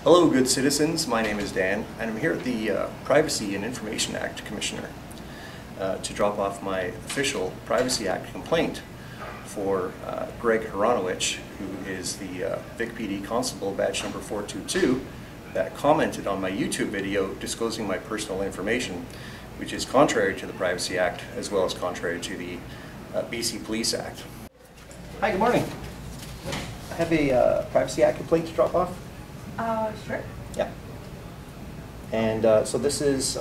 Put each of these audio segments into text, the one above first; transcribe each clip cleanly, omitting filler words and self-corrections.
Hello, good citizens. My name is Dan, and I'm here at the Privacy and Information Act Commissioner to drop off my official Privacy Act complaint for Greg Horonowitsch, who is the VicPD Constable badge number 422 that commented on my YouTube video disclosing my personal information, which is contrary to the Privacy Act as well as contrary to the BC Police Act. Hi, good morning. I have a Privacy Act complaint to drop off. Sure. Yeah. And so this is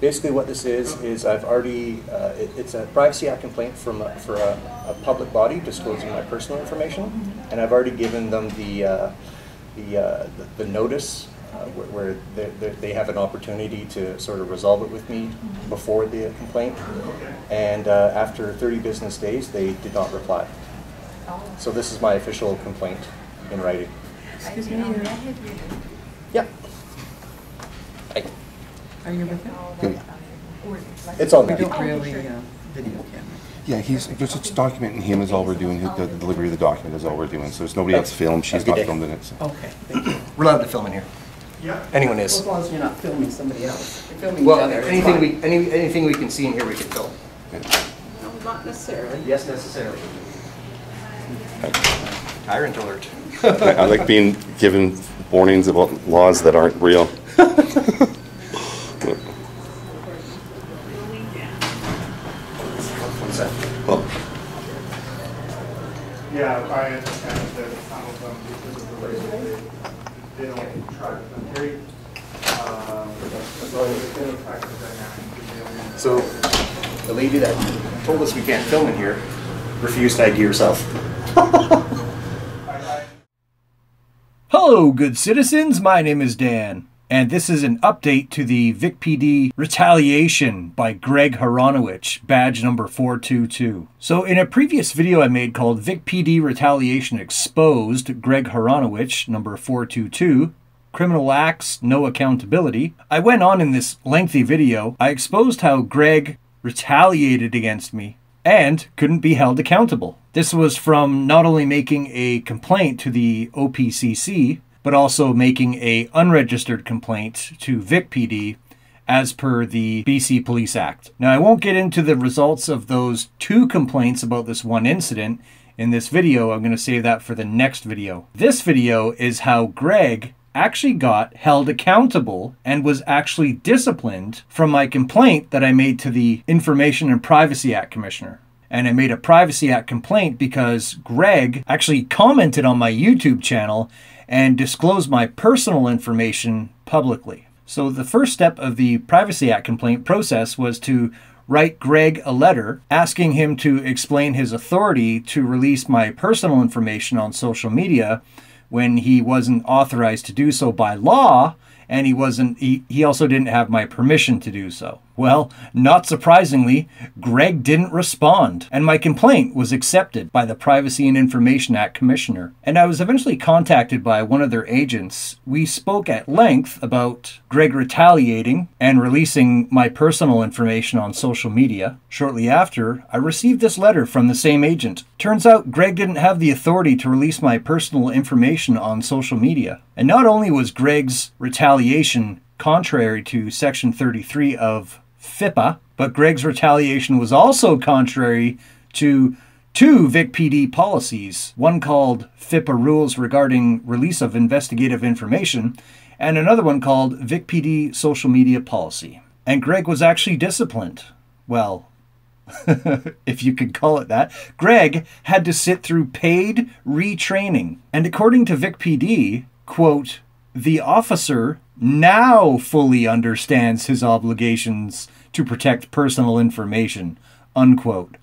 basically what this is I've already it's a Privacy Act complaint from for a public body disclosing my personal information, and I've already given them the notice where they have an opportunity to sort of resolve it with me before the complaint, and after 30 business days they did not reply. So this is my official complaint in writing. Excuse me. Yeah. Hi. Are you with him? Yeah. It's on We there. don't really video camera. Yeah, he's just documenting him is all we're doing. The delivery of the document is all we're doing. So there's nobody else filmed. She's not filmed in it. So. Okay, thank you. We're allowed to film in here. Yeah. Anyone Well, is. as long as you're not filming somebody else. You're filming Well, each other. anything we can see in here we can film. Yeah. No, not necessarily. Yes, necessarily. Tyrant alert. I like being given warnings about laws that aren't real. What's that? Well, Yeah, I understand that some of them, because of the way they don't track them very, they don't track the dynamic. So, the lady that told us we can't film in here refused to ID herself. Hello, good citizens. My name is Dan, and this is an update to the VicPD Retaliation by Greg Horonowitsch, badge number 422. So in a previous video I made called VicPD Retaliation Exposed, Greg Horonowitsch, number 422, Criminal Acts, No Accountability, I went on in this lengthy video. I exposed how Greg retaliated against me and couldn't be held accountable. This was from not only making a complaint to the OPCC, but also making an unregistered complaint to VicPD as per the BC Police Act. Now, I won't get into the results of those two complaints about this one incident in this video. I'm going to save that for the next video. This video is how Greg actually got held accountable and was actually disciplined from my complaint that I made to the Information and Privacy Act Commissioner. And I made a Privacy Act complaint because Greg actually commented on my YouTube channel and disclosed my personal information publicly. So the first step of the Privacy Act complaint process was to write Greg a letter asking him to explain his authority to release my personal information on social media when he wasn't authorized to do so by law, and he also didn't have my permission to do so. Well, not surprisingly, Greg didn't respond, and my complaint was accepted by the Privacy and Information Act Commissioner. And I was eventually contacted by one of their agents. We spoke at length about Greg retaliating and releasing my personal information on social media. Shortly after, I received this letter from the same agent. Turns out Greg didn't have the authority to release my personal information on social media. And not only was Greg's retaliation contrary to Section 33 of FIPA, but Greg's retaliation was also contrary to two VicPD policies, one called FIPA Rules Regarding Release of Investigative Information, and another one called VicPD Social Media Policy. And Greg was actually disciplined. Well, if you could call it that. Greg had to sit through paid retraining. And according to VicPD, quote, the officer now fully understands his obligations to protect personal information, unquote.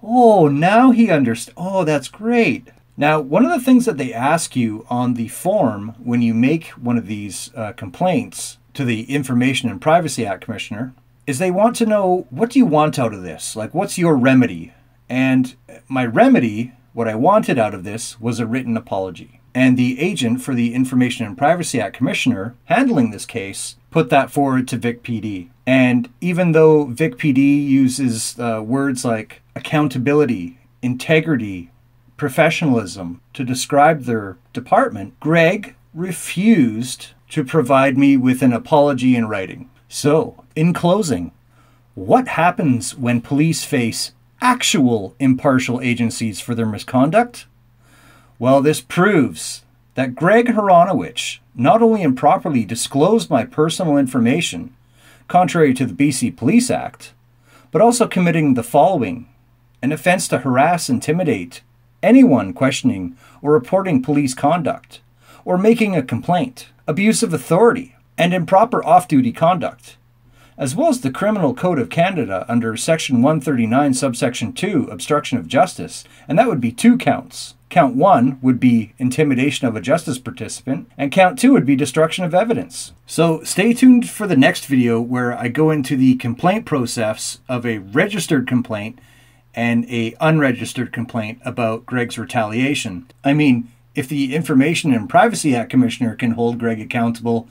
Oh, now he understands. Oh, that's great. Now, one of the things that they ask you on the form when you make one of these complaints to the Information and Privacy Act Commissioner is they want to know, what do you want out of this? Like, what's your remedy? And my remedy, what I wanted out of this, was a written apology. And the agent for the Information and Privacy Act Commissioner handling this case put that forward to VicPD. And even though VicPD uses words like accountability, integrity, professionalism to describe their department, Greg refused to provide me with an apology in writing. So, in closing, what happens when police face actual impartial agencies for their misconduct? Well, this proves that Greg Horonowitsch not only improperly disclosed my personal information, contrary to the BC Police Act, but also committing the following: an offense to harass, intimidate anyone questioning or reporting police conduct, or making a complaint, abuse of authority, and improper off-duty conduct, as well as the Criminal Code of Canada under Section 139, subsection 2, Obstruction of Justice, and that would be 2 counts. Count 1 would be intimidation of a justice participant, and count 2 would be destruction of evidence. So stay tuned for the next video where I go into the complaint process of a registered complaint and a unregistered complaint about Greg's retaliation. I mean, if the Information and Privacy Act Commissioner can hold Greg accountable,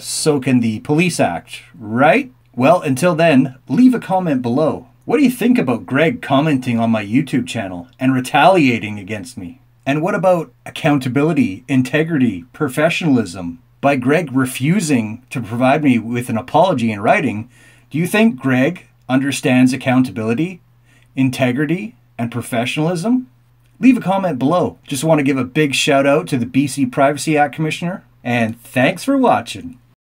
so can the Police Act, right? Well, until then, leave a comment below. What do you think about Greg commenting on my YouTube channel and retaliating against me? And what about accountability, integrity, professionalism? By Greg refusing to provide me with an apology in writing, do you think Greg understands accountability, integrity, and professionalism? Leave a comment below. Just want to give a big shout out to the BC Privacy Act Commissioner, and thanks for watching.